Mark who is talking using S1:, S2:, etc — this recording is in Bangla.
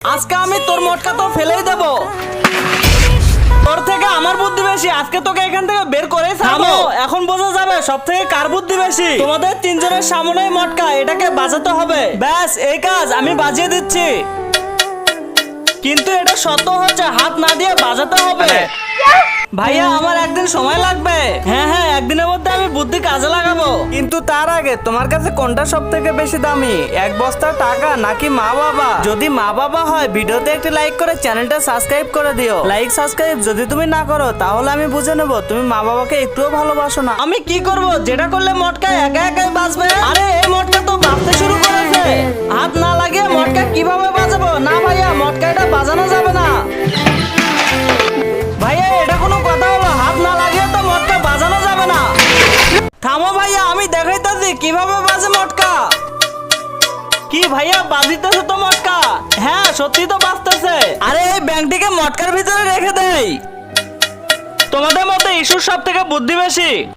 S1: আজকে আমি তোর মটকা তো ফেলেই দেব। তোর থেকে আমার বুদ্ধি বেশি, আজকে তোকে এখান থেকে বের করে ছাড়বো। এখন বোঝা যাবে সব থেকে কার বুদ্ধি বেশি। তোমাদের তিনজনের সামনেই মটকা, এটাকে বাজাতে হবে। ব্যাস এই কাজ আমি বাজিয়ে দিচ্ছি, কিন্তু এটা শত হচ্ছে, হাত না দিয়ে বাজাতে হবে। ভাইয়া আমার একদিন সময় লাগবে। হ্যাঁ হ্যাঁ, একদিনের মধ্যে আমি বুদ্ধি কাজে লাগাবো। কিন্তু তার আগে তোমার কাছে কোনটা সব থেকে বেশি দামি, এক বস্তা টাকা নাকি মা বাবা? যদি মা বাবা হয় ভিডিওতে একটি লাইক করে চ্যানেলটা সাবস্ক্রাইব করে দিও। লাইক সাবস্ক্রাইব যদি তুমি না করো তাহলে আমি বুঝে নেবো তুমি মা বাবাকে একটুও ভালোবাসো না। আমি কি করব, যেটা করলে মটকা একা একাই বাজবে। আরে এই মটকা তো বাজতে শুরু করেছে, হাত না লাগিয়ে মটকা কিভাবে বাজাবো? না ভাইয়া, মটকা এটা বাজানো যাবে না। ভাইয়া এটা কোনো কথা হলো? হাত না লাগিয়ে তো মটকা বাজানো যাবে না। থামো ভাইয়া, আমি দেখাইতেছি কিভাবে বাজে মটকা। কি ভাইয়া, বাজিতেছে তো মটকা? হ্যাঁ সত্যি তো বাজতেছে। আরে এই ব্যাংকটিকে মটকার ভিতরে রেখে দেই। তোমাদের মতে ইস্যুর সব থেকে বুদ্ধি বেশি।